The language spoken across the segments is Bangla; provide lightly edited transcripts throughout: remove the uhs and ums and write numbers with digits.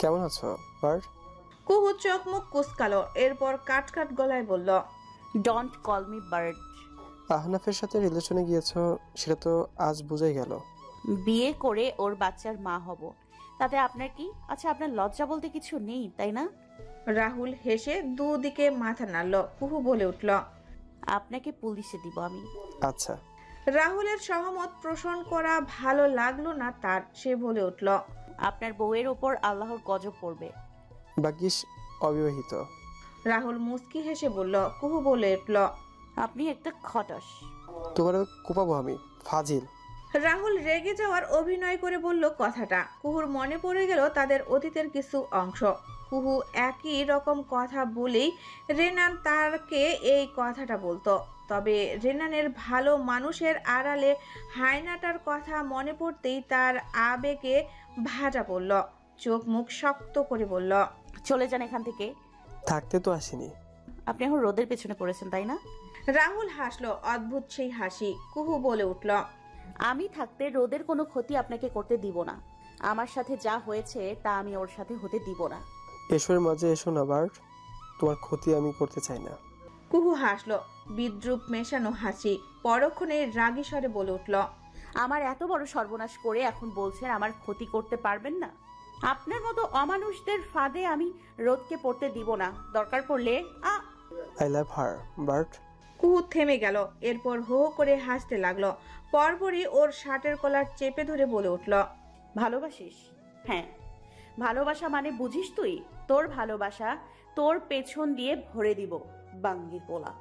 কেমন আছো বার্ড? কুহু চোখ মুখ কুচকালো, এরপর কাট কাট গলায় বলল, ডোন্ট কল মি বার্ড। আহনাফের সাথে রিলেশনে গিয়েছো, সেটা তো আজ বোঝাই গেল। বিয়ে করে ওর বাচ্চার মা হব, তাতে আপনার কি? আচ্ছা, আপনার লজ্জা বলতে কিছু নেই তাই না? রাহুল হেসে দুদিকে মাথা নাড়ল। কুহু বলে উঠল, আপনাকে পুলিশে দিব আমি। আচ্ছা। রাহুলের সহমত পোষণ করা ভালো লাগলো না তার। সে বলে উঠল, আপনার বউয়ের ওপর আল্লাহর গজব পড়বে। ভাগ্যিস অবিবাহিত। রাহুল মুস্কি হেসে বলল। কুহু বলে উঠল, আপনি একটা খটাস। তোমারও কোপাবো আমি, ফাজিল। রাহুল রেগে যাওয়ার অভিনয় করে বলল কথাটা। কুহুর মনে পড়ে গেল তাদের অতীতের কিছু অংশ। কুহু একই রকম কথা বলেই রেনান তারকে এই কথাটা বলতো। তবে রেনানের ভালো মানুষের আড়ালে হায়নাটার কথা মনে পড়তেই তার আবেগে ভাটা পড়ল। চোখ মুখ শক্ত করে বলল, চলে যান এখান থেকে। থাকতে তো আসিনি। আপনি এখন রোদের পেছনে পড়েছেন তাই না? রাহুল হাসলো, অদ্ভুত সেই হাসি। কুহু বলে উঠল, আমি থাকতে রোদের কোনো ক্ষতি আপনাকে করতে দিব না। আমার সাথে যা হয়েছে তা আমি ওর সাথে হতে দিব না। এসবের মাঝে এসো না বার্ড, তোমার ক্ষতি আমি করতে চাই না। কুহু হাসলো, বিদ্রুপ মেশানো হাসি। পরক্ষণে রাগী স্বরে বলে উঠল, আমার এত বড় সর্বনাশ করে এখন বলছেন আমার ক্ষতি করতে পারবেন না? আপনার মতো অমানুষদের ফাঁদে আমি রোদকে পড়তে দিব না। দরকার পড়লে আই লাভ হার বার্ড। কুহু থেমে গেল, এরপর হো হো করে হাসতে লাগলো। পরপরই ওর শার্টের কলার চেপে ধরে বলে উঠল, ভালোবাসিস? হ্যাঁ, ভালোবাসা মানে বুঝিস তুই? তোর ভালোবাসা তোর পেছন দিয়ে ভরে দিব, বাঙ্গির পোলা।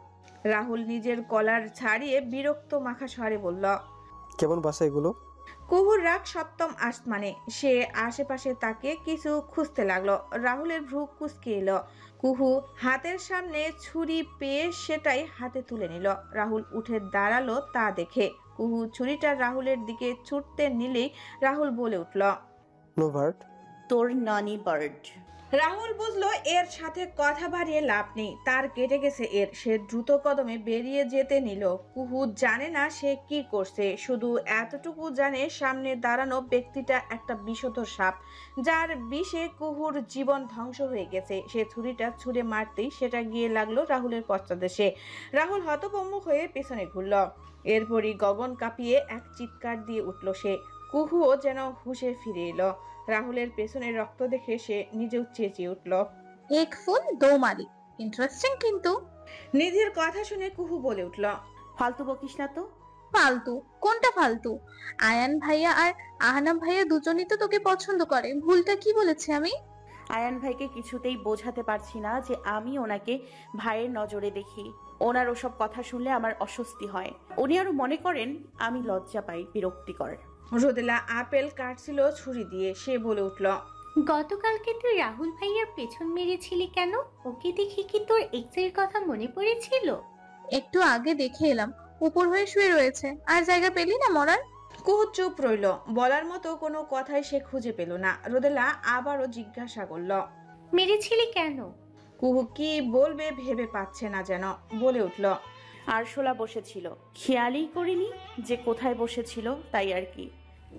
রাহুল নিজের কলার ছাড়িয়ে বিরক্ত মাখা স্বরে বলল। কেমন বাসা এগুলো? কুহুর রাগ সপ্তম আসমানে। সে আশেপাশে তাকে কিছু খুঁজতে লাগলো। রাহুলের ভ্রু কুঁচকে এলো। কুহু হাতের সামনে ছুরি পেয়ে সেটাই হাতে তুলে নিল। রাহুল উঠে দাঁড়ালো তা দেখে। কুহু ছুরিটা রাহুলের দিকে ছুটতে নিলেই রাহুল বলে উঠল, নো বার্ড। তোর ননি বার্ড। রাহুল বুঝলো এর সাথে কথা বাড়িয়ে লাভ নেই, তার কেটে গেছে এর। সে দ্রুত কদমে বেরিয়ে যেতে নিল। কুহু জানে না সে কি করছে, শুধু এতটুকু জানে সামনে দাঁড়ানো ব্যক্তিটা একটা বিষধর সাপ, যার বিষে কুহুর জীবন ধ্বংস হয়ে গেছে। সে ছুরিটা ছুঁড়ে মারতেই সেটা গিয়ে লাগলো রাহুলের পশ্চাদেশে। রাহুল হতভম্ব হয়ে পেছনে ঘুরল। এরপরই গগন কাঁপিয়ে এক চিৎকার দিয়ে উঠল সে। কুহুও যেন হুঁশে ফিরে এলো। রাহুলের পেছনে রক্ত দেখে সে নিজেও চেঁচিয়ে উঠল, এক ফুল দো মালি। ইন্টারেস্টিং কিন্তু। নিধির কথা শুনে কুহু বলে উঠল, ফালতু বকিস না তো। ফালতু? কোনটা ফালতু? আয়ান ভাইয়া আর আহনাব ভাইয়া দুজনই তো তোকে পছন্দ করে। ভুলটা কি বলেছি আমি? আয়ান ভাইকে কিছুতেই বোঝাতে পারছি না যে আমি ওনাকে ভাইয়ের নজরে দেখি। ওনার ওসব কথা শুনলে আমার অস্বস্তি হয়। উনি আরো মনে করেন আমি লজ্জা পাই, বিরক্তিকর। রোদেলা আপেল কাটছিল ছুরি দিয়ে। সে বলে উঠল, গতকালকে তুই রাহুল ভাইয়ার পেছন মেরেছিলি কেন? ওকে দেখে কি তোর এক্সের কথা মনে পড়েছিল? একটু আগে দেখে এলাম, উপর হয়ে শুয়ে রয়েছে। আর জায়গা পেলি না মরার? কুহু চুপ রইল। বলার মতো কোনো কথাই সে খুঁজে পেল না। রোদেলা আবারও জিজ্ঞাসা করল, মেরেছিলি কেন? কুহু কি বলবে ভেবে পাচ্ছে না যেন। বলে উঠল, আরশোলা বসেছিল, খেয়ালই করিনি যে কোথায় বসেছিল, তাই আর কি।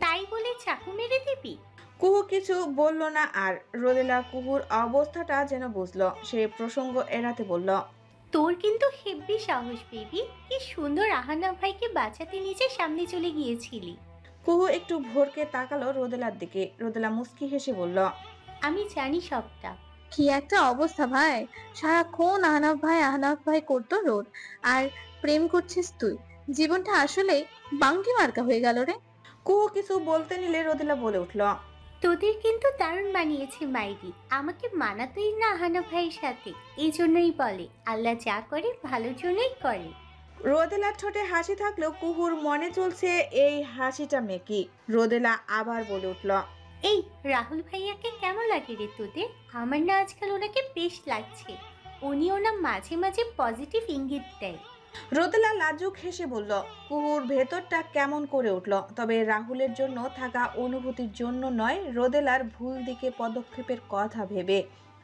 তাই বলে চাকু মেরে দিবি? কুহু কিছু বলল না আর। রোদেলা কুহুর অবস্থাটা যেন বুঝলো। সে প্রসঙ্গ এড়াতে বলল, তোর কিন্তু হেব্বি সাহস বেবি। কি সুন্দর আহানা ভাইকে বাঁচাতে নিজের সামনে চলে গিয়েছিলি। কুহু একটু ভোরকে তাকালো রোদেলার দিকে। রোদেলা মুস্কি হেসে বলল, আমি জানি সবটা। কি একটা অবস্থা ভাই! সারাক্ষণ আহনাব ভাই করতো রোদ, আর প্রেম করছিস তুই। জীবনটা আসলে বাঙ্গি মার্কা হয়ে গেল রে। কুহু কিছু বলতে নিলে রোদেলা বলে উঠল, তোদের কিন্তু দারুণ মানিয়েছে মাইরি। আমাকে মানাতোই না আহানা ভাইয়ের সাথে। এই জন্যই বলে আল্লাহ যা করে ভালোর জন্যই করে। রোদেলার ঠোঁটে হাসি থাকলেও কুহুর মনে চলছে এই হাসিটা মেকি। রোদেলা আবার বলে উঠল, এই রাহুল ভাইয়াকে কেমন লাগে রে তোদের? আমার না আজকাল ওনাকে বেশ লাগছে। উনি ওনা মাঝে মাঝে পজিটিভ ইঙ্গিত দেয়। রোদেলা লাজুক হেসে বলল। কুহুর ভেতরটা কেমন করে উঠল। তবে রাহুলের জন্য থাকা অনুভূতির জন্য নয়, রোদেলার ভুল দিকে পদক্ষেপের কথা ভেবে।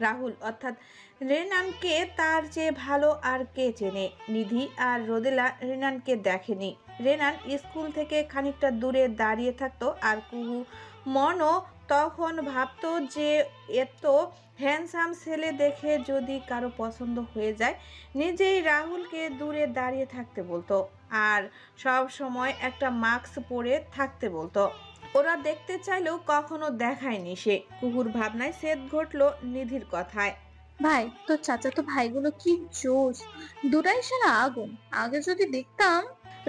রাহুল অর্থাৎ রেনানকে তার চেয়ে ভালো আর কে চেনে? নিধি আর রোদেলা রেনানকে দেখেনি। রেনান স্কুল থেকে খানিকটা দূরে দাঁড়িয়ে থাকতো আর কুহু মনও তখন ভাবতো যে এত হ্যান্ডসাম ছেলে দেখে যদি কারো পছন্দ হয়ে যায় নিজেই রাহুলকে দূরে দাঁড়িয়ে থাকতে বলতো আর সব সময় একটা মাস্ক পরে থাকতে বলতো। ওরা দেখতে চাইলেও কখনো দেখায়নি সে। কুহুর ভাবনায় ছেদ ঘটলো নিধির কথায়। ভাই তোর চাচাতো ভাইগুলো কি জোশ, দুটাই শালা আগুন। আগে যদি দেখতাম।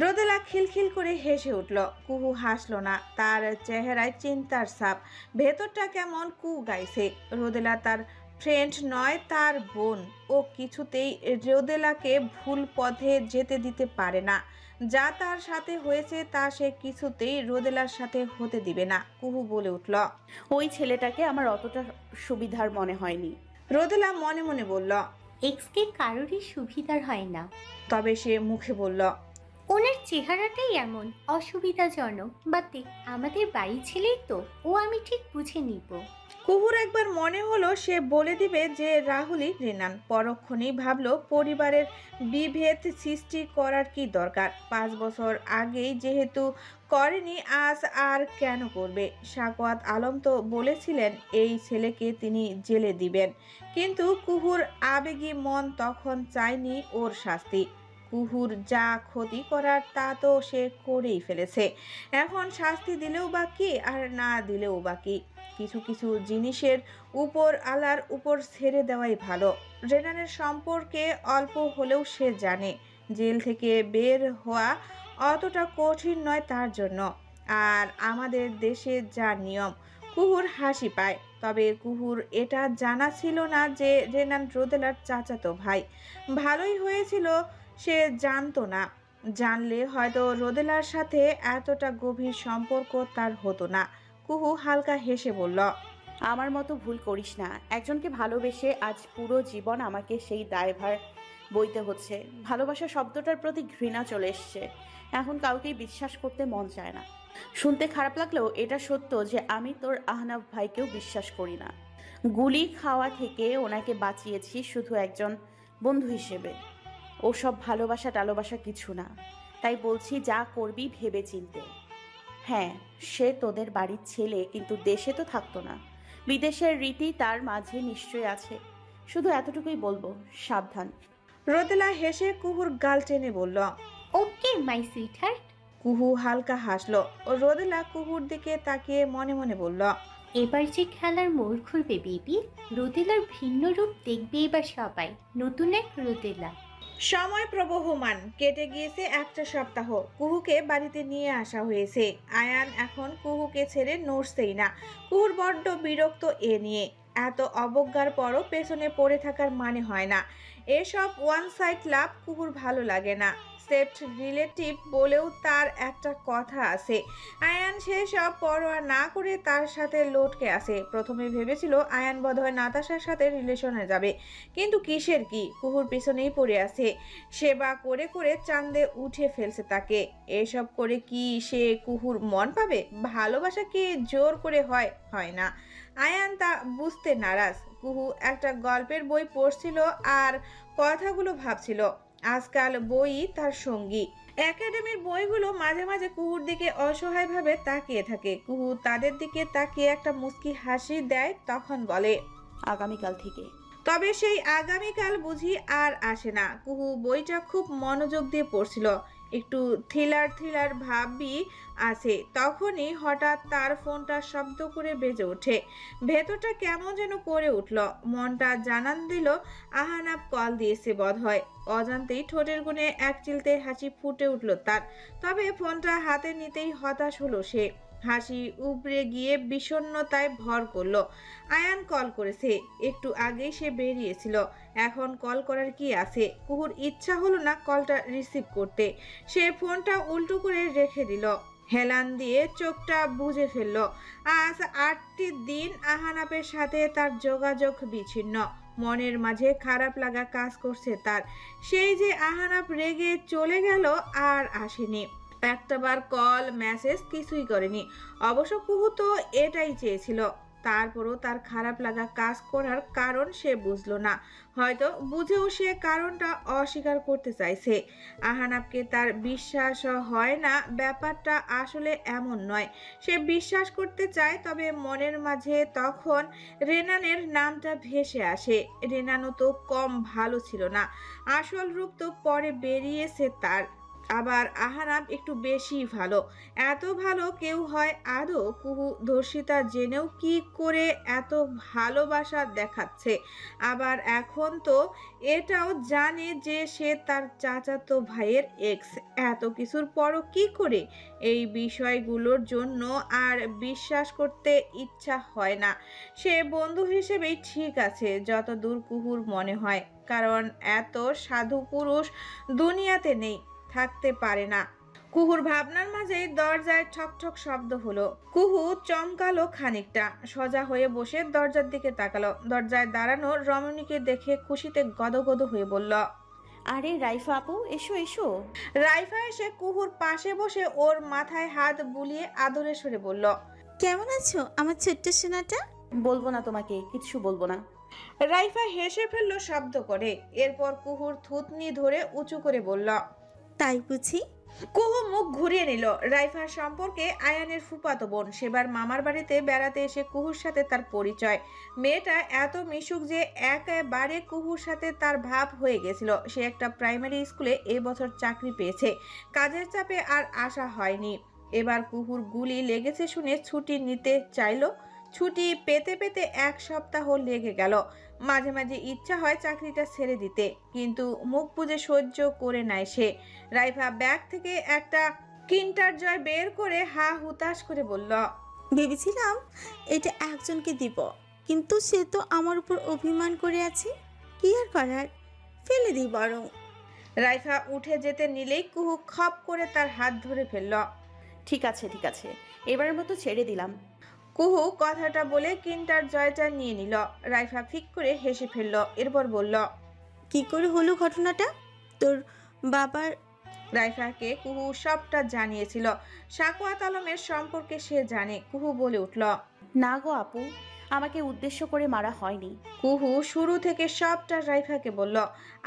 রোদেলা খিলখিল করে হেসে উঠল। কুহু হাসলো না, তার চেহারায় চিন্তার ছাপ, ভেতরটা কেমন কু গাইছে। রোদেলা তার ফ্রেন্ড নয়, তার বোন। ও কিছুতেই রোদেলাকে ভুল পথে যেতে দিতে পারে না। যা তার সাথে হয়েছে তা সে কিছুতেই রোদেলার সাথে হতে দিবে না। কুহু বলে উঠল, ওই ছেলেটাকে আমার অতটা সুবিধার মনে হয়নি। রোদেলা মনে মনে বলল, এক্সকে কারোরই সুবিধার হয় না। তবে সে মুখে বলল, ওনার চেহারাটাই এমন অসুবিধাজনক। বাতে আমাদের বাড়ি ছেলেই তো, ও আমি ঠিক বুঝে নিব। কুহুর একবার মনে হলো সে বলে দিবে যে রাহুলই রেনান। পরক্ষণেই ভাবলো পরিবারের বিভেদ সৃষ্টি করার কি দরকার। 5 বছর আগেই যেহেতু করেনি, আজ আর কেন করবে। সাকওয়াত আলম তো বলেছিলেন এই ছেলেকে তিনি জেলে দিবেন, কিন্তু কুহুর আবেগী মন তখন চায়নি ওর শাস্তি। কুহুর যা ক্ষতি করার তা তো সে করেই ফেলেছে। এখন শাস্তি দিলেও বা কি আর না দিলেও বা কি। কিছু কিছু জিনিসের উপর আলার উপর ছেড়ে দেওয়াই ভালো। রেনানের সম্পর্কে অল্প হলেও সে জানে জেল থেকে বের হওয়া অতটা কঠিন নয় তার জন্য। আর আমাদের দেশে যা নিয়ম। কুহুর হাসি পায়। তবে কুহুর এটা জানা ছিল না যে রেনান রোদেলার চাচাতো ভাই। ভালোই হয়েছিল সে জানতো না। জানলে হয়তো রোদেলার সাথে এতটা গভীর সম্পর্ক তার হতো না। কুহু হালকা হেসে বলল, আমার মতো ভুল করিস না। একজনকে ভালোবেসে আজ পুরো জীবন আমাকে সেই দায়ভার বইতে হচ্ছে। ভালোবাসা শব্দটার প্রতি ঘৃণা চলে এসছে। এখন কাউকেই বিশ্বাস করতে মন চায় না। শুনতে খারাপ লাগলেও এটা সত্য যে আমি তোর আহনাফ ভাইকেও বিশ্বাস করি না। গুলি খাওয়া থেকে ওনাকে বাঁচিয়েছি শুধু একজন বন্ধু হিসেবে। ওসব ভালোবাসা টালোবাসা কিছু না। তাই বলছি যা করবি ভেবে চিনতে। হ্যাঁ, সে তোদের বাড়ির ছেলে, কিন্তু দেশে তো থাকতো না। বিদেশের রীতি তার মাঝে নিশ্চয়ই আছে। শুধু এতটুকুই বলবো, সাবধান। রোদেলা হেসে কুহুর গাল টেনে বলল, ওকে মাই সুইটহার্ট। কুহু হালকা হাসলো। ও রোদেলা কুহুর দিকে তাকিয়ে মনে মনে বলল, এবার যে খেলার মোড় ঘুরবে বেবি, রোদেলার ভিন্ন রূপ দেখবে এবার সবাই। নতুন এক রোদেলা। সময় প্রবহমান। কেটে গিয়েছে একটা সপ্তাহ। কুহুকে বাড়িতে নিয়ে আসা হয়েছে। আয়ান এখন কুহুকে ছেড়ে নড়ছেই না। কুহুর বড্ড বিরক্ত এ নিয়ে। এত অবজ্ঞার পরও পেছনে পড়ে থাকার মানে হয় না। এসব ওয়ান সাইড লাভ কুহুর ভালো লাগে না। সেফট রিলেটিভ বলেও তার একটা কথা আছে। আয়ান সেসব পরোয়া না করে তার সাথে লটকে আসে। প্রথমে ভেবেছিল আয়ান বোধহয় নাতাশার সাথে রিলেশনে যাবে, কিন্তু কিসের কি, কুহুর পিছনেই পড়ে আছে। সেবা করে করে চাঁদে উঠে ফেলছে তাকে। এসব করে কি সে কুহুর মন পাবে? ভালোবাসা কি জোর করে হয়? হয় না। আয়ান তা বুঝতে নারাজ। কুহু একটা গল্পের বই পড়ছিল আর কথাগুলো ভাবছিল। আজকাল বই তার সঙ্গী। একাডেমির বইগুলো মাঝে মাঝে কুহুর দিকে অসহায়ভাবে তাকিয়ে থাকে। কুহু তাদের দিকে তাকিয়ে একটা মুচকি হাসি দেয়, তখন বলে, আগামীকাল থেকে। তবে সেই আগামীকাল বুঝি আর আসে না। কুহু বইটা খুব মনোযোগ দিয়ে পড়ছিল। একটু থ্রিলার ভাবই আছে। তখনই হঠাৎ তার ফোনটা শব্দ করে বেজে ওঠে। ভেতরটা কেমন যেন করে উঠল। মনটা জানান দিল আহানাব কল দিয়েছে বোধহয়। অজান্তেই ঠোঁটের কোণে এক চিলতে হাসি ফুটে উঠল তার। তবে ফোনটা হাতে নিতেই হতাশ হলো সে। হাসি উপড়ে গিয়ে বিষণ্ণতায় ভর করলো। আয়ান কল করেছে। একটু আগেই সে বেরিয়েছিল। এখন কল করার কি আছে? কুহুর ইচ্ছা হলো না কলটা রিসিভ করতে। সে ফোনটা উল্টো করে রেখে দিল। হেলান দিয়ে চোখটা বুজে ফেলল। আজ 8টি দিন আহানাপের সাথে তার যোগাযোগ বিচ্ছিন্ন। মনের মাঝে খারাপ লাগা কাজ করছে তার। সেই যে আহানাপ রেগে চলে গেল আর আসেনি। একটাবার কল মেসেজ কিছুই করেনি। অবশ্য কুহু তো এটাই চেয়েছিল। তারপরও তার খারাপ লাগা কাজ করার কারণ সে বুঝলো না। হয়তো বুঝেও সে কারণটা অস্বীকার করতে চাইছে। আহানাবকে তার বিশ্বাস হয় না, ব্যাপারটা আসলে এমন নয়। সে বিশ্বাস করতে চায়, তবে মনের মাঝে তখন রেনানের নামটা ভেসে আসে। রেনানও তো কম ভালো ছিল না, আসল রূপ তো পরে বেরিয়েছে তার। আবার আহানাব একটু বেশি ভালো। এত ভালো কেউ হয় আদৌ? কুহু ধর্ষিতা জেনেও কি করে এত ভালোবাসা দেখাচ্ছে? আবার এখন তো এটাও জানে যে সে তার চাচাতো ভাইয়ের এক্স। এত কিছুর পরও কি করে? এই বিষয়গুলোর জন্য আর বিশ্বাস করতে ইচ্ছা হয় না। সে বন্ধু হিসেবেই ঠিক আছে যতদূর কুহুর মনে হয়, কারণ এত সাধু পুরুষ দুনিয়াতে নেই, থাকতে পারে না। কুহুর ভাবনার মাঝেই দরজায় ঠকঠক শব্দ হলো। কুহু চমকালো খানিকটা, সোজা হয়ে বসে দরজার দিকে তাকালো। দরজায় দাঁড়ানো রমণীকে দেখে খুশিতে গদগদ হয়ে বলল, আরে রাইফা আপু, এসো এসো। রাইফা এসে কুহুর পাশে বসে ওর মাথায় হাত বুলিয়ে আদরে সরে বলল, কেমন আছো আমার ছোট্ট সোনাটা? বলবো না তোমাকে, কিচ্ছু বলবো না। রাইফা হেসে ফেললো শব্দ করে। এরপর কুহুর থুতনি ধরে উঁচু করে বলল, তাই বুঝি? কুহু মুখ ঘুরিয়ে নিল। রাইফার সম্পর্কে আয়ানের ফুফাতো বোন। সেবার মামার বাড়িতে বেড়াতে এসে কুহুর সাথে তার পরিচয়। মেয়েটা এত মিশুক যে একেবারে কুহুর সাথে তার ভাব হয়ে গেছিল। সে একটা প্রাইমারি স্কুলে এবছর চাকরি পেয়েছে। কাজের চাপে আর আসা হয়নি। এবার কুহুর গুলি লেগেছে শুনে ছুটি নিতে চাইলো। ছুটি পেতে পেতে 1 সপ্তাহ লেগে গেল। মাঝে মাঝে ইচ্ছা হয় চাকরিটা ছেড়ে দিতে, কিন্তু মুখ বুজে সহ্য করে নেয় সে। রাইফা ব্যাগ থেকে একটা কিন্টার জয় বের করে হা হুতাশ করে বলল, ভেবেছিলাম এটা একজনকে দিব, কিন্তু সে তো আমার উপর অভিমান করে আছে। কি আর করার, ফেলে দিই বরং। রাইফা উঠে যেতে নিলেই কুহু খপ করে তার হাত ধরে ফেলল। ঠিক আছে ঠিক আছে, এবারের মতো ছেড়ে দিলাম। কুহু কথাটা বলে কিন্টার জয়টা নিয়ে নিল। রাইফা ফিক করে হেসে ফেলল। এরপর বলল, কি করে হলো ঘটনাটা? তোর বাবার? রাইফাকে কুহু সবটা জানিয়েছিল। সাকুয়াত আলমের সম্পর্কে সে জানে। কুহু বলে উঠল, না গো আপু, আমাকে উদ্দেশ্য করে মারা হয়নি। কুহু শুরু থেকে সবটা রাইফাকে বলল।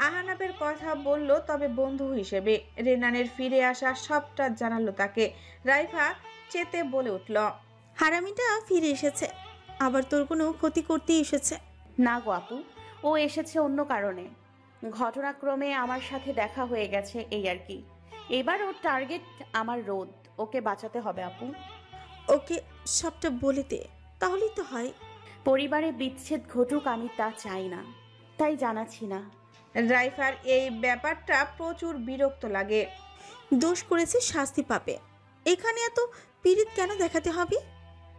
আহানাবের কথা বলল, তবে বন্ধু হিসেবে। রেনানের ফিরে আসা সবটা জানালো তাকে। রাইফা চেতে বলে উঠল, হারামিটা ফিরে এসেছে, আবার তোর কোনো ক্ষতি করতেই এসেছে। না গো আপু, ও এসেছে অন্য কারণে। ঘটনাক্রমে আমার সাথে দেখা হয়ে গেছে, এই আর কি। এবার ওর টার্গেট আমার রোদ। ওকে বাঁচাতে হবে আপু। ওকে সবটা বলে দে, তাহলেই তো হয়। পরিবারে বিচ্ছেদ ঘটুক আমি তা চাই না, তাই জানাচ্ছি না। রাইফার এই ব্যাপারটা প্রচুর বিরক্ত লাগে। দোষ করেছে, শাস্তি পাবে। এখানে এত পীড়িত কেন দেখাতে হবে?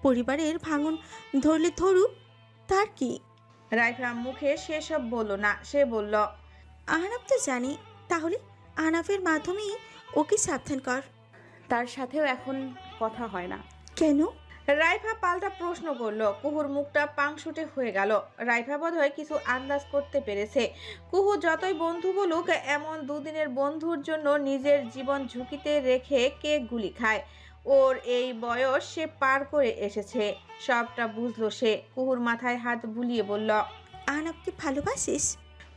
পরিবারের ভাঙন ধরলে ধরুক, তার কি? রাইফা মুখে সেসব বলল না। সে বলল, আহনাফ তো জানি, তাহলে আহনাফের মাধ্যমেই ওকে সাবধান কর। তার সাথেও এখন কথা হয় না। কেন? রাইফা পাল্টা প্রশ্ন করলো। কুহুর মুখটা পাংশুটে হয়ে গেল। রাইফা বোধহয় কিছু আন্দাজ করতে পেরেছে। কুহু যতই বন্ধু বলুক, এমন দুদিনের বন্ধুর জন্য নিজের জীবন ঝুঁকিতে রেখে কে গুলি খায়? ওর এই বয়স সে পার করে এসেছে। সবটা বুঝলো সে। কুহুর মাথায় হাত বুলিয়ে বলল, আহনাফকে ভালোবাসিস?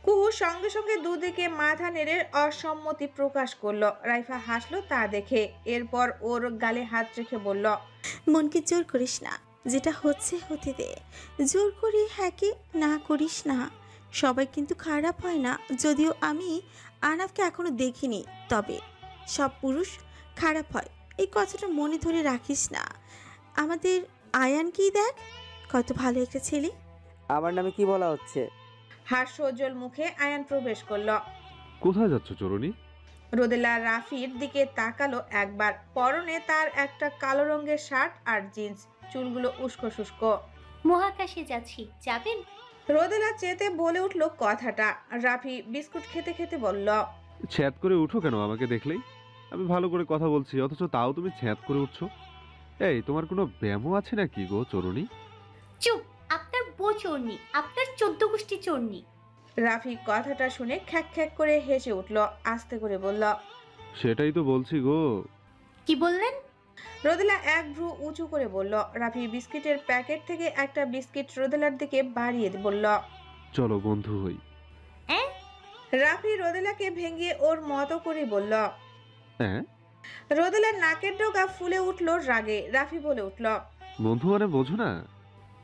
কুহু সঙ্গে সঙ্গে দুদিকে মাথা নেড়ে অসম্মতি প্রকাশ করলো। রাইফা হাসলো তা দেখে। এরপর ওর গালে হাত রেখে বলল, মনকে জোর করিস না, যেটা হচ্ছে হতে দে। জোর করে হ্যাঁকে না করিস না। সবাই কিন্তু খারাপ হয় না, যদিও আমি আহনাফকে এখনো দেখিনি। তবে সব পুরুষ খারাপ হয়, এই কথাটা মনে ধরে রাখিস না। আমাদের আয়ানকেই দেখ, কত ভালো একটা ছেলে। আমার নামে কি বলা হচ্ছে? হাস্যোজ্জ্বল মুখে আয়ান প্রবেশ করলো। কোথায় যাচ্ছ চরণী? রোদেলা রাফির দিকে তাকালো একবার। পরনে তার একটা কালো রঙের শার্ট আর জিন্স, চুলগুলো উস্কো শুষ্কো। মহাকাশে যাচ্ছি, যাবেন? রোদেলা চেতে বলে উঠলো কথাটা। রাফি বিস্কুট খেতে খেতে বলল, ছ্যাদ করে উঠো কেন আমাকে দেখলেই? আমি ভালো করে কথা বলছি, অথচ তাও তুমি ছ্যাদ করে উঠছো। এই, তোমার কোনো ব্যামো আছে নাকি গো চরণী? চুপ! আপনার বউ চোরনি, আপনার 14 গোষ্ঠী চোরনি। রাফি কথাটা শুনে খ্যাক খ্যাক করে হেসে উঠল। আস্তে করে বলল, সেটাই তো বলছি গো। কি বললেন? রোদেলা এক ভ্রু উঁচু করে বলল। রাফি বিস্কিটের প্যাকেট থেকে একটা বিস্কিট রোদেলার দিকে বাড়িয়ে বলল, চলো বন্ধু হই। রাফি রোদেলাকে ভেঙে ওর মতো করে বলল। হ্যাঁ, রোদেলার নাকের ডগা ফুলে উঠল রাগে। রাফি বলে উঠল, বন্ধু মানে বোঝো না?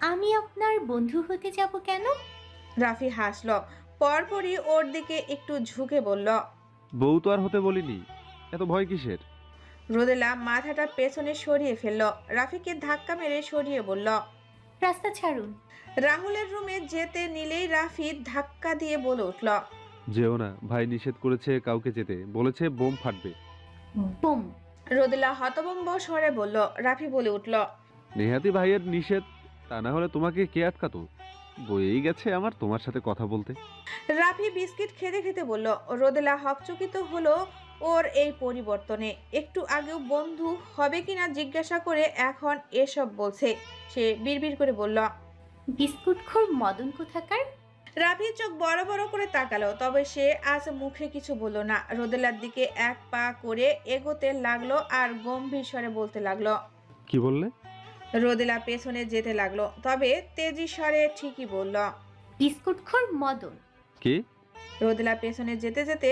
আমি আপনার বন্ধু হতে যাব কেন? রাফি হাসল, পরপরই ওর দিকে একটু ঝুঁকে বলল, বউ তো আর হতে বলিনি, এত ভয় কিসের? রোদেলা মাথাটা পেছনে সরিয়ে ফেলল। রাফিকে ধাক্কা মেরে সরিয়ে বলল, রাস্তা ছাড়ুন। রাহুলের রুমে যেতে নিলেই রাফি ধাক্কা দিয়ে বলে উঠল, যেও না, ভাই নিষেধ করেছে কাউকে যেতে, বলেছে বোম ফাটবে। বুম। রোদেলা হতভম্ব স্বরে বলল। রাফি বলে উঠল, নেহাতি ভাইয়ের নিষেধ, তা না হলে তোমাকে কে আটকাতো? বয়েই গেছে আমার তোমার সাথে কথা বলতে। রাফি বিস্কিট খেতে খেতে বলল। রোদেলা হকচকিত হলো ওর এই পরিবর্তনে। একটু আগেও বন্ধু হবে কিনা জিজ্ঞাসা করে এখন এসব বলছে। সে বিড়বিড় করে বলল, বিস্কুটখোর মদন কোথাকার। রাফি চোখ বড় বড় করে তাকালো, তবে সে আজ মুখে কিছু বলল না। রোদেলার দিকে এক পা করে এগোতে লাগলো আর গম্ভীর স্বরে বলতে লাগলো। কি বললে? রোদেলা পেছনে যেতে লাগলো, তবে তেজি স্বরে ঠিকই বলল, বিস্কুটখোর মদন। কে? রোদেলা পেছনে যেতে যেতে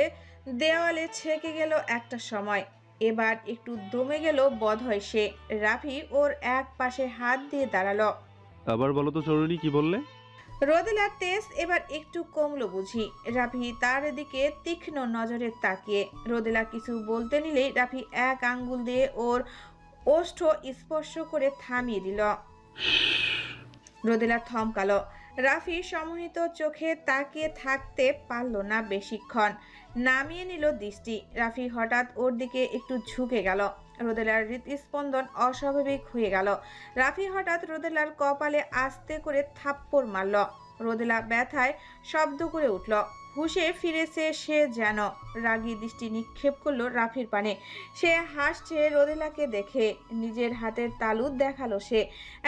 দেওয়ালে ছেকে গেল একটা সময়। এবার একটু দমে গেল বোধহয় সে। রাফি ওর এক পাশে হাত দিয়ে দাঁড়ালো। আবার বলো তো চরণী, কি বললে? রোদেলার তেজ এবার একটু কমলো বুঝি। রাফি তার দিকে তীক্ষ্ণ নজরে তাকিয়ে। রোদেলা কিছু বলতে নিলেই রাফি এক আঙ্গুল দিয়ে ওর ওষ্ঠ স্পর্শ করে থামিয়ে দিল। রোদেলা থমকালো। রাফি সম্মোহিত চোখে তাকিয়ে থাকতে পারল না বেশিক্ষণ। নামিয়ে নিল দৃষ্টি। রাফি হঠাৎ ওর দিকে একটু ঝুঁকে গেল। রোদেলার হৃদস্পন্দন অস্বাভাবিক হয়ে গেল। রাফি হঠাৎ রোদেলার কপালে আস্তে করে থাপ্পড় মারল। রোদেলা ব্যথায় শব্দ করে উঠল। হুঁশে ফিরেছে সে, যেন রাগী দৃষ্টি নিক্ষেপ করলো রাফির পানে। সে হাসছে রোদেলাকে দেখে। নিজের হাতের তালু দেখালো সে।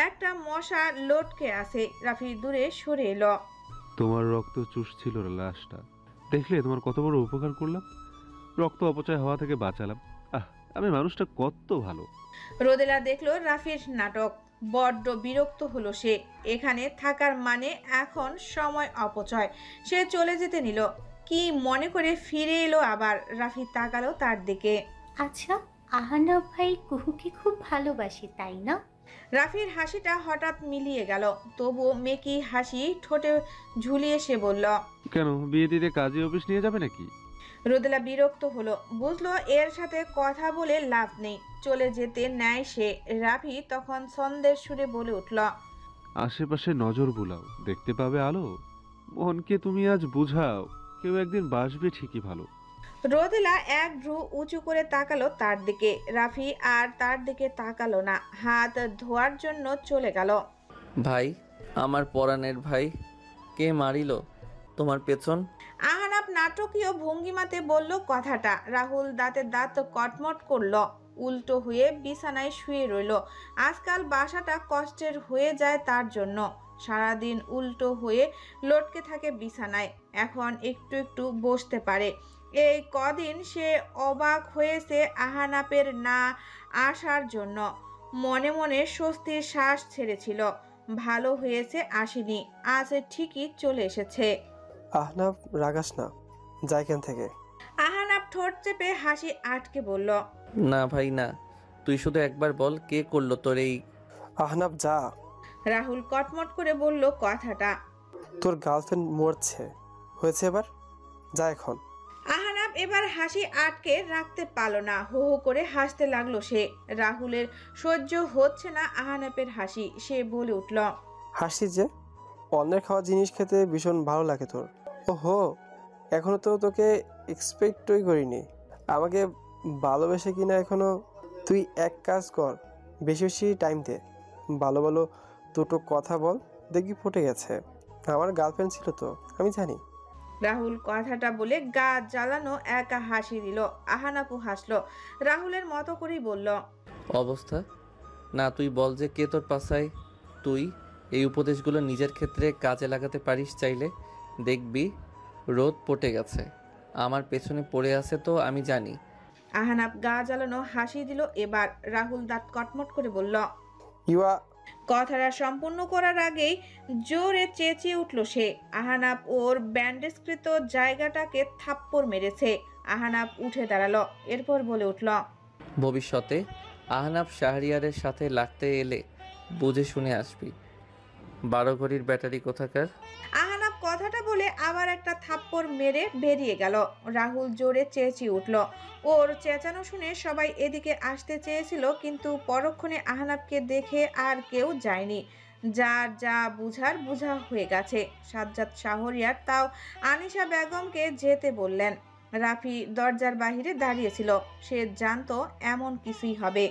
একটা মশা লটকে আছে। রাফি দূরে সরে এলো। তোমার রক্ত চুষছিল লাশটা, দেখলে তোমার কত বড় উপকার করলাম, রক্ত অপচয় হওয়া থেকে বাঁচালাম। আমি মানুষটা কত ভালো। রোদেলা দেখলো রাফির নাটক। বড্ড বিরক্ত হলো সে। এখানে থাকার মানে এখন সময় অপচয়। সে চলে যেতে নিল। কি মনে করে ফিরে এলো আবার। রাফি তাকালো তার দিকে। আচ্ছা, আহানা ভাই কুহুকে খুব ভালোবাসে, তাই না? রাফির হাসিটা হঠাৎ মিলিয়ে গেল। তবুও মেকি হাসি ঠোঁটে ঝুলিয়ে সে বলল, কেন, বিয়ে দিতে কাজে অফিস নিয়ে যাবে নাকি? রোদেলা বিরক্ত হলো। বুঝলো এর সাথে কথা বলে লাভ নেই। চলে যেতে নেয় সে। রাফি তখন ছন্দের সুরে বলে উঠল, আশেপাশে নজর বুলাও, দেখতে পাবে আলো। মনকে তুমি আজ বুঝাও, কেউ একদিন বাসবে ঠিকই ভালো। রোদেলা এক ভ্রু উঁচু করে তাকালো তার দিকে। রাফি আর তার দিকে তাকালো না। হাত ধোয়ার জন্য চলে গেল। ভাই, আমার পরাণের ভাই, কে মারিল তোমার পেছন? আহনাফ নাটকীয় ভঙ্গিমাতে বলল কথাটা। রাহুল দাঁতে দাঁত কটমট করলো। উল্টো হয়ে বিছানায় শুয়ে রইল। আজকাল বাসাটা কষ্টের হয়ে যায় তার জন্য। সারাদিন উল্টো হয়ে লটকে থাকে বিছানায়। এখন একটু একটু বসতে পারে। এই কদিন সে অবাক হয়েছে আহনাফের না আসার জন্য। মনে মনে স্বস্তির শ্বাস ছেড়েছিল। ভালো হয়েছে আসেনি, আজ ঠিকই চলে এসেছে। আহনাফ, রাগাস না, যা এখান থেকে। আহনাফ ঠোঁট চেপে হাসি আটকে বলল, না ভাই না, তুই শুধু একবার বল, কে করলো তোর এই? আহনাফ যা। রাহুল কটমট করে বলল কথাটা। তোর গার্লফ্রেন্ড মরছে, হয়েছে এবার, যা এখন। আহনাফ এবার হাসি আটকে রাখতে পারল না। হো হো করে হাসতে লাগলো সে। রাহুলের সহ্য হচ্ছে না আহনাফের হাসি। সে বলে উঠল, হাসি যে, অন্যের খাওয়া জিনিস খেতে ভীষণ ভালো লাগে তোর। ওহো, এখনো তো তোকে এক্সপেক্টই করিনি। আমাকে ভালোবেসে কিনা এখনো। তুই এক কাজ কর, বেশি বেশি টাইম দে, ভালো ভালো দুটো কথা বল, দেখবি ফুটে গেছে। আমার গার্লফ্রেন্ড ছিল তো, আমি জানি। রাহুল কথাটা বলে গা জ্বালানো একা হাসি দিল। আহনাফও হাসলো। রাহুলের মতো করেই বলল, অবস্থা না, তুই বল যে কে তোর পাশায়। তুই এই উপদেশগুলো নিজের ক্ষেত্রে কাজে লাগাতে পারিস চাইলে, দেখবি রোদ পটে গেছে। আমার পেছনে পড়ে আছে তো আমি জানি। আহনাফ গা জ্বালানো হাসি দিল এবার। রাহুল দাঁত কটমট করে বলল, ইউয়া কথাটা সম্পূর্ণ করার আগেই জোরে চেঁচিয়ে উঠল সে। আহনাফ ওর ব্যান্ডেজকৃত জায়গাটাকে থাপ্পড় মেরেছে। আহনাফ উঠে দাঁড়ালো, এরপর বলে উঠল, ভবিষ্যতে আহনাফ শাহরিয়ারের সাথে লাগতে এলে বুঝে শুনে আসবি। 12 ঘড়ির ব্যাটারি কোথাকার। আহনাফ কথাটা বলে আবার একটা থাপ্পড় মেরে বেরিয়ে গেল। রাহুল জোরে চেঁচিয়ে উঠল। ওর চেঁচানো শুনে সবাই এদিকে আসতে চেয়েছিল, কিন্তু পরক্ষণে আহনাফকে দেখে আর কেউ যায়নি। যার যা বুঝার বুঝা হয়ে গেছে। সাজ্জাদ শাহরিয়ার তাও আনিশা বেগমকে যেতে বললেন। রাফি দরজার বাহিরে দাঁড়িয়েছিল, সে জানতো এমন কিছুই হবে।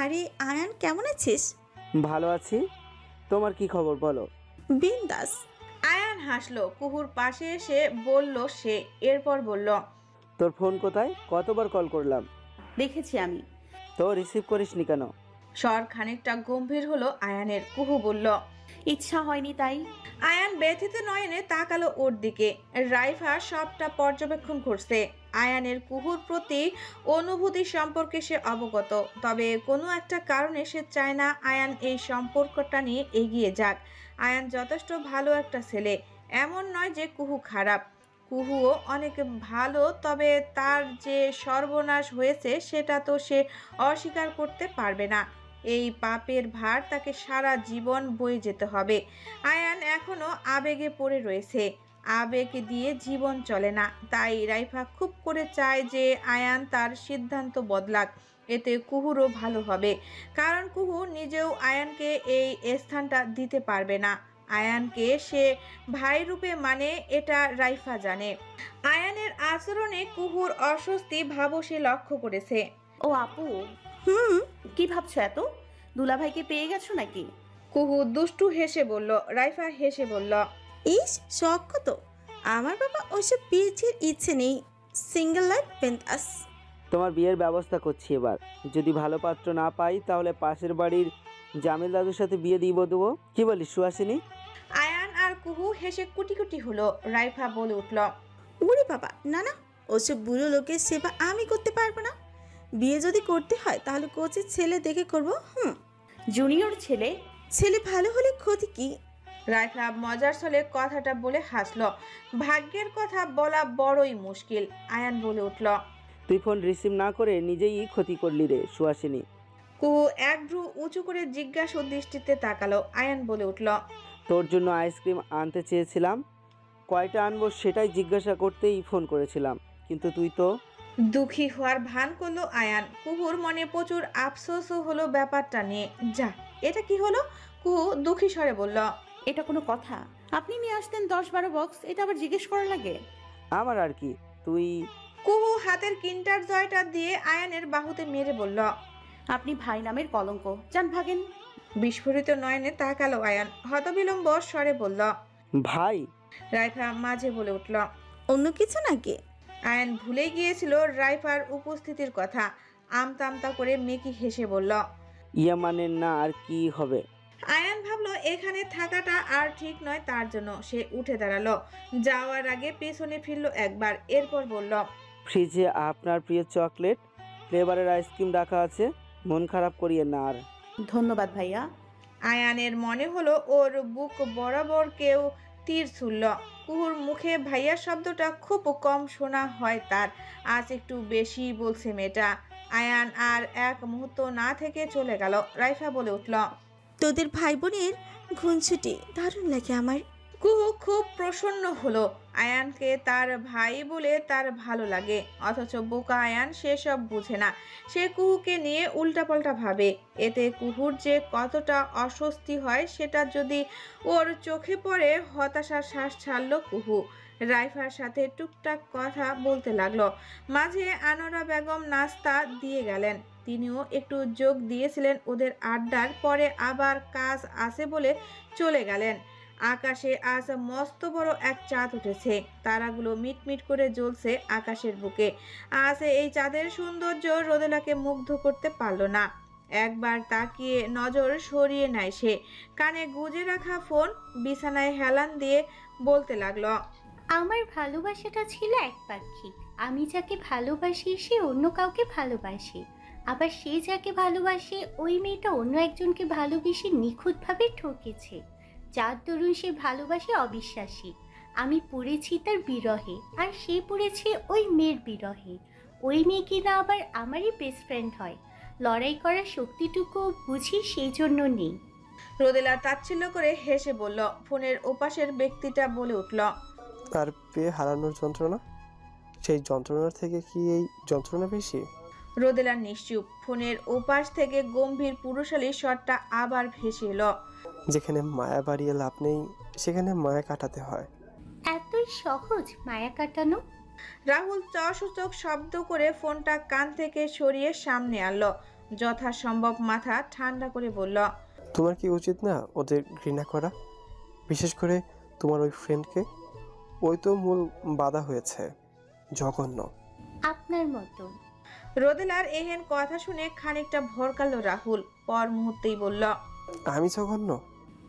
আরে আয়ান, কেমন আছিস? ভালো আছি, তোমার কি খবর বলো? বিন্দাস। আয়ান হাসলো। কুহুর পাশে এসে বলল সে, এরপর বলল, তোর ফোন কোথায়? কতবার কল করলাম, দেখেছি আমি। তো রিসিভ করিসনি কেন? স্বর খানিকটা গম্ভীর হলো আয়ানের। কুহু বলল, ইচ্ছা হয়নি তাই। আয়ান ব্যথিত নয়নে তাকালো ওর দিকে। রাইফা সবটা পর্যবেক্ষণ করছে। আয়ানের কুহুর প্রতি অনুভূতি সম্পর্কে সে অবগত, তবে কোনো একটা কারণে সে চায় না আয়ান এই সম্পর্কটা নিয়ে এগিয়ে যাক। আয়ান যথেষ্ট ভালো একটা ছেলে, এমন নয় যে কুহু খারাপ। কুহুও অনেক ভালো, তবে তার যে সর্বনাশ হয়েছে সেটা তো সে অস্বীকার করতে পারবে না। এই পাপের ভার তাকে সারা জীবন বয়ে যেতে হবে। আয়ান এখনো আবেগে পড়ে রয়েছে, আবেগ দিয়ে জীবন চলে না। তাই রাইফা খুব করে চায় যে আয়ান তার সিদ্ধান্ত বদলাক, এতে কুহুরও ভালো হবে। কারণ কুহু নিজেও আয়ানকে এই স্থানটা দিতে পারবে না। আয়ানকে সে ভাই রূপে মানে, এটা রাইফা জানে। আয়ানের আচরণে কুহুর অস্বস্তি ভাবও সে লক্ষ্য করেছে। ও আপু, কি ভাবছো এত? দুলাভাইকে পেয়ে গেছো নাকি? কুহু দুষ্টু হেসে বলল। রাইফা হেসে বলল, ইস, শখ কত! আমার বাবা ওইসব বিয়ের ইচ্ছে নেই। সিঙ্গেল লাইফ বিন্দাস। তোমার বিয়ের ব্যবস্থা করছি এবার। যদি ভালো পাত্র না পাই তাহলে পাশের বাড়ির জামিল দাদুর সাথে বিয়ে দেবো। কি বলিস সুহাসিনী? আয়ান আর কুহু হেসে কুটি কুটি হলো। রাইফা বলে উঠল, ওরে বাবা, না না, ওসব বুড়ো লোকের সেবা আমি করতে পারবো না। বিয়ে যদি করতে হয় তাহলে কোচের ছেলে দেখে করবো। জুনিয়র ছেলে? ছেলে ভালো হলে ক্ষতি কি? রাইফা মজার ছলে কথাটা বলে হাসলো। ভাগ্যের কথা বলা বড়ই মুশকিল। আয়ান বলে উঠল, তুই ফোন রিসিভ না করে নিজেই ক্ষতি করলি রে সুহাসিনী। কুহু এক ভ্রু উঁচু করে জিজ্ঞাসু দৃষ্টিতে তাকালো। আয়ান বলে উঠল, তোর জন্য আইসক্রিম আনতে চেয়েছিলাম, কয়টা আনবো সেটাই জিজ্ঞাসা করতেই ফোন করেছিলাম, কিন্তু তুই তো। দুঃখী হওয়ার ভান করলো আয়ান। কুহুর মনে প্রচুর আফসোসও হলো ব্যাপারটা নিয়ে। যা, এটা কি হলো? কুহু দুঃখী স্বরে বলল, এটা কোনো কথা? আপনি নিয়ে আসতেন 10-12 বক্স, এটা আবার জিজ্ঞেস করা লাগে? আমার আর কি, তুই। কুহু হাতের কিন্টার জয়টা দিয়ে আয়ানের বাহুতে মেরে বলল, আপনি ভাই নামের কলঙ্ক, যান ভাগেন। বিস্ফোরিত নয়নে তাকালো আয়ান। হতবিলম্ব স্বরে বলল, ভাই? রাইফা মাঝে বলে উঠল। অন্য কিছু নাকি? আয়ান ভুলে গিয়েছিল রাইফার উপস্থিতির কথা। আমতা আমতা করে মেকি হেসে বলল, ইয়া মানে না, আর কি হবে? আয়ান ভাবলো এখানে থাকাটা আর ঠিক নয় তার জন্য। সে উঠে দাঁড়ালো। যাওয়ার আগে পেছনে ফিরল একবার, এরপর বলল, ফ্রিজে আপনার প্রিয় চকলেট ফ্লেভারের আইসক্রিম রাখা আছে, মন খারাপ করিয়ে না। আর ধন্যবাদ ভাইয়া। আয়ানের মনে হলো ওর বুক বরাবর কেউ তীর ছুড়ল। কুহুর মুখে ভাইয়া শব্দটা খুব কম শোনা হয় তার, আজ একটু বেশি বলছে মেয়েটা। আয়ান আর এক মুহূর্ত না থেকে চলে গেল। রাইফা বলে উঠল, তোদের ভাই বোনের ঘুনছুটি দারুণ লাগে আমার। কুহু খুব প্রসন্ন হলো। আয়ানকে তার ভাই বলে তার ভালো লাগে, অথচ বোকা আয়ান সেসব বুঝে না। সে কুহুকে নিয়ে উল্টাপাল্টা ভাবে। এতে কুহুর যে কতটা অস্বস্তি হয় সেটা যদি ওর চোখে পড়ে। হতাশার শ্বাস ছাড়লো কুহু। রাইফার সাথে টুকটাক কথা বলতে লাগলো। মাঝে আনোয়ারা বেগম নাস্তা দিয়ে গেলেন, তিনিও একটু যোগ দিয়েছিলেন ওদের আড্ডার। পরে আবার কাজ আছে বলে চলে গেলেন। আকাশে আজ মস্ত বড় এক চাঁদ উঠেছে, তারাগুলো মিটমিট করে জ্বলছে আকাশের বুকে। আজ এই চাঁদের সৌন্দর্য রোদেলাকে মুগ্ধ করতে পারল না। একবার তাকিয়ে নজর সরিয়ে নেয় সে। কানে গুজে রাখা ফোন বিছানায় হেলান দিয়ে বলতে লাগলো, আমার ভালোবাসাটা ছিল এক পাখি, আমি যাকে ভালোবাসি সে অন্য কাউকে ভালোবাসে, আবার সে যাকে ভালোবাসে ওই মেয়েটা অন্য একজনকে ভালোবেসে নিখুঁতভাবে ঠকেছে, যার দরুন সে ভালোবাসে অবিশ্বাসী। আমি পড়েছি তার বিরহে, আর সে পড়েছে ওই মেয়ের বিরহে। ওই মেয়ে কিনা আবার আমারই বেস্ট ফ্রেন্ড হয়। লড়াই করার শক্তিটুকু বুঝি সেই জন্য নেই। রোদেলা তাচ্ছিল্য করে হেসে বলল। ফোনের ওপাশের ব্যক্তিটা বলে উঠল, আর পেয়ে হারানোর যন্ত্রণা, সেই যন্ত্রণার থেকে কি এই যন্ত্রণা বেশি? রোদেলা নিশ্চুপ। ফোনের ওপাশ থেকে গম্ভীর পুরুষালী স্বরটা আবার ভেসে এলো। যেখানে মায়া বাড়িয়ে লাভ নেই সেখানে মায়া কাটাতে হয়। এতই সহজ মায়া কাটানো? রাহুল সূচক শব্দ করে ফোনটা কান থেকে সরিয়ে সামনে আনলো। যথাসম্ভব মাথা ঠান্ডা করে বলল, তোমার কি উচিত না ওদের ঘৃণা করা? বিশেষ করে তোমার ওই ফ্রেন্ডকে? ওই তো মূল বাধা হয়েছে। জঘন্য। আপনার মতো। রোদেলার এহেন কথা শুনে খানিকটা ভরকালো রাহুল। পর মুহূর্তেই বলল, আমি জঘন্য?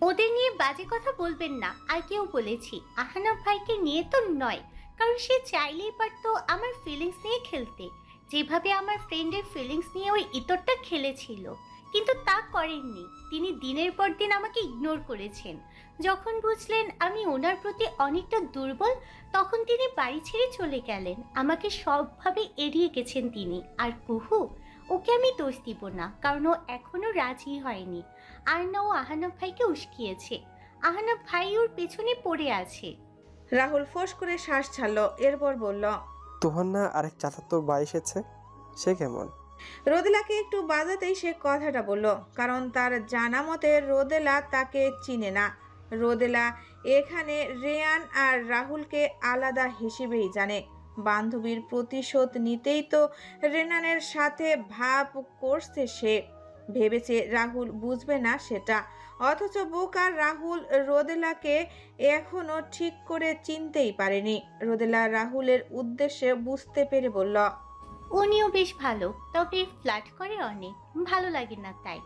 ওদের নিয়ে বাজে কথা বলবেন না। আর কেউ বলেছি আহনাফ ভাইকে নিয়ে তো নয়, কারণ সে চাইলেই পারতো আমার ফিলিংস নিয়ে খেলতে, যেভাবে আমার ফ্রেন্ডের ফিলিংস নিয়ে ওই ইতরটা খেলেছিল, কিন্তু তা করেননি। তিনি দিনের পর দিন আমাকে ইগনোর করেছেন। যখন বুঝলেন আমি ওনার প্রতি অনেকটা দুর্বল, তখন তিনি বাড়ি ছেড়ে চলে গেলেন। আমাকে সবভাবে এড়িয়ে গেছেন তিনি। আর কুহু, ওকে আমি দোষ দিব না, কারণ ও এখনো রাজি হয়নি। আর না ও আহনাফ ভাইকে উস্কিয়েছে। আহনাফ ভাই ওর পেছনে পড়ে আছে। রাহুল ফোঁস করে শ্বাস ছাড়লো। এরপর বলল, তোমার না আরেক চাচাতো ভাই এসেছে, সে কেমন? রোদেলাকে একটু বাজাতেই সে কথাটা বলল, কারণ তার জানা মতে রোদেলা তাকে চিনে না। রোদেলা এখানে রেয়ান আর রাহুলকে আলাদা হিসেবেই জানে। বান্ধবীর প্রতিশোধ নিতেই তো রেনানের সাথে ভাব করছে সে। ভেবেছে রাহুল বুঝবে না সেটা, অথচ বোকা রাহুল রোদেলাকে এখনো ঠিক করে চিনতেই পারেনি। রোদেলা রাহুলের উদ্দেশ্যে বুঝতে পেরে বলল, উনিও বেশ ভালো, তবে ফ্লার্ট করে অনেক, ভালো লাগে না তাই।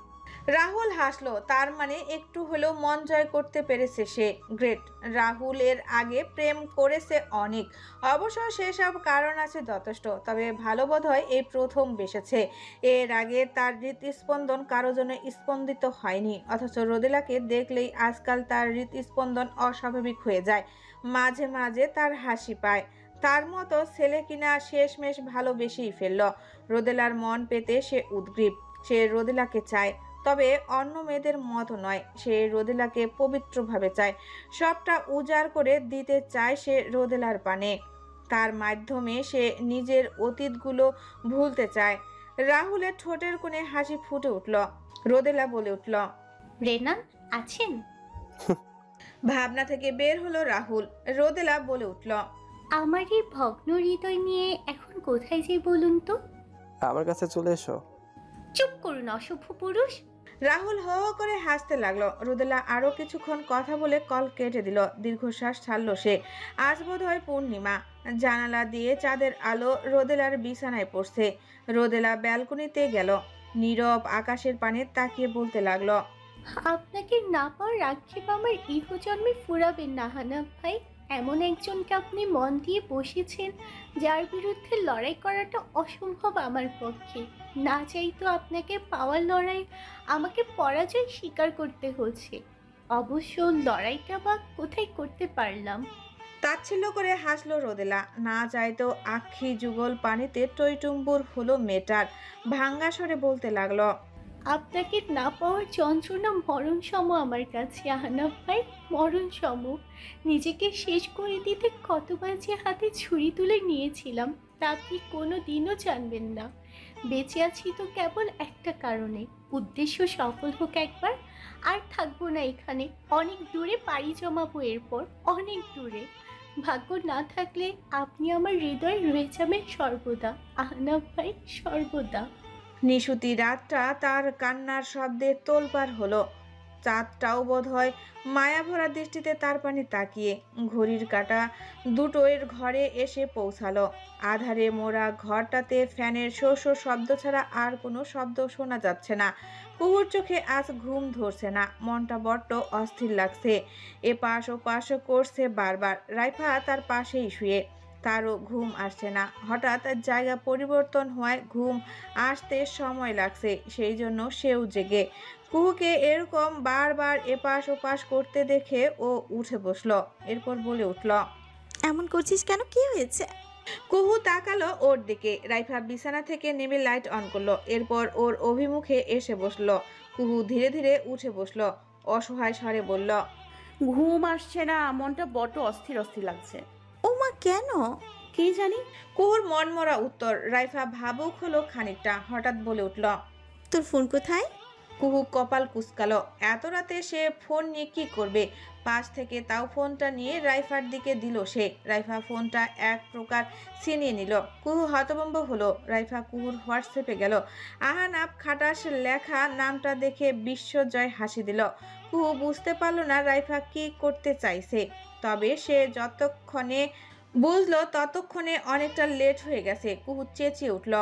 রাহুল হাসলো। তার মানে একটু হলেও মন জয় করতে পেরেছে সে। গ্রেট। রাহুল এর আগে প্রেম করেছে অনেক, অবশ্য সেসব কারণ আছে যথেষ্ট, তবে ভালো বোধ হয় এই প্রথম বেসেছে। এর আগে তার হৃদস্পন্দন কারো জন্য স্পন্দিত হয়নি, অথচ রোদেলাকে দেখলেই আজকাল তার হৃদস্পন্দন অস্বাভাবিক হয়ে যায়। মাঝে মাঝে তার হাসি পায়। তার মতো ছেলে কিনা শেষমেশ ভালোবেসেই ফেলল। রোদেলার মন পেতে সে উদ্গ্রীব। সে রোদেলাকে চায়, তবে অন্য মেয়েদের মতো নয়। সে রোদেলাকে পবিত্রভাবে চায়, সবটা উজাড় করে দিতে চায় সে রোদেলার পানে। তার মাধ্যমে সে নিজের অতীতগুলো ভুলতে চায়। রাহুলের ঠোঁটের কোণে হাসি ফুটে উঠল। রোদেলা বলে উঠল, রেনান আছেন? ভাবনা থেকে বের হলো রাহুল। রোদেলা বলে উঠল, আমার এই ভগ্ন হৃদয় নিয়ে এখন কোথায় যাই বলুন তো? আমার কাছে চলে এসো। চুপ করুন অসভ্য পুরুষ। রাহুল হো হো করে হাসতে লাগলো। রোদেলা আরো কিছুক্ষণ কথা বলে কল কেটে দিল। দীর্ঘশ্বাস ছাড়লো সে। আজ বোধ হয় পূর্ণিমা। জানালা দিয়ে চাঁদের আলো রোদেলার বিছানায় পড়ছে। রোদেলা ব্যালকনিতে গেল। নীরব আকাশের পানে তাকিয়ে বলতে লাগলো, আপনাকে না পাওয়ার আক্ষেপ আমার ইহজন্মে ফুরাবেন না হানাফ ভাই। এমন একজনকে আপনি মন দিয়ে বসেছেন, যার বিরুদ্ধে লড়াই করাটা অসম্ভব আমার পক্ষে। না চাইতো আপনাকে পাওয়ার লড়াই আমাকে পরাজয় স্বীকার করতে হচ্ছে। অবশ্য লড়াইটা বা কোথায় করতে পারলাম। তাচ্ছিল্য করে হাসলো রোদেলা। না চাইতো আক্ষি যুগল পানিতে টইটুম্বুর হলো মেটার। ভাঙ্গা স্বরে বলতে লাগলো, আপনাকে না পাওয়ার যন্ত্রণা মরণ সম আমার কাছে আহনাফ ভাই, মরণ সম। নিজেকে শেষ করে দিতে কতবার যে হাতে ছুরি তুলে নিয়েছিলাম তা আপনি কোনো দিনও জানবেন না। বেঁচে আছি তো কেবল একটা কারণে, উদ্দেশ্য সফল হোক একবার। আর থাকবো না এখানে, অনেক দূরে পাড়ি জমাবো এরপর, অনেক দূরে। ভাগ্য না থাকলে আপনি আমার হৃদয় রয়ে যাবেন সর্বদা আহনাফ ভাই, সর্বদা। নিশুতি রাতটা তার কান্নার শব্দে তোলপাড় হলো। চাঁদটাও বোধ হয় মায়াভরা দৃষ্টিতে তার পানে তাকিয়ে ঘড়ির কাঁটা দুটোর ঘরে এসে পৌঁছালো। আধারে মোড়া ঘরটাতে ফ্যানের শো শো শব্দ ছাড়া আর কোনো শব্দ শোনা যাচ্ছে না। কুহুর চোখে আজ ঘুম ধরছে না। মনটা বড্ড অস্থির লাগছে। এপাশ ওপাশ করছে বারবার। রাইফা তার পাশেই শুয়ে। তারও ঘুম আসছে না। হঠাৎ জায়গা পরিবর্তন হওয়ায় ঘুম আসতে সময় লাগছে, সেই জন্য সেও জেগে। কুহুকে এরকম বারবার এপাশ ওপাশ করতে দেখে ও উঠে বসলো। এরপর বলে উঠল, এমন করছিস কেন? কি হয়েছে? কুহু তাকালো ওর দিকে। রাইফা বিছানা থেকে নেমে লাইট অন করলো, এরপর ওর অভিমুখে এসে বসলো। কুহু ধীরে ধীরে উঠে বসলো, অসহায় স্বরে বলল, ঘুম আসছে না, মনটা বড্ড অস্থির অস্থির লাগছে। ও মা, কেন? কি জানি। কুহুর মনমরা উত্তর। রাইফা ভাবুক হলো খানিকটা, হঠাৎ বলে উঠল, তোর ফোন কোথায়? কুহু কপাল কুঁচকালো। এত রাতে সে ফোন নিয়ে কি করবে? পাশ থেকে তাও ফোনটা নিয়ে রাইফার দিকে দিল সে। রাইফা ফোনটা এক প্রকার ছিনিয়ে নিল। কুহু হতভম্ব হলো। রাইফা কুহুর হোয়াটসঅ্যাপে গেল। আহানাব খাটাস লেখা নামটা দেখে বিশ্বজয় হাসি দিল। কুহু বুঝতে পারল না রাইফা কি করতে চাইছে, তবে সে যতক্ষণে বুঝলো ততক্ষণে অনেকটা লেট হয়ে গেছে। কুহু চেঁচিয়ে উঠল,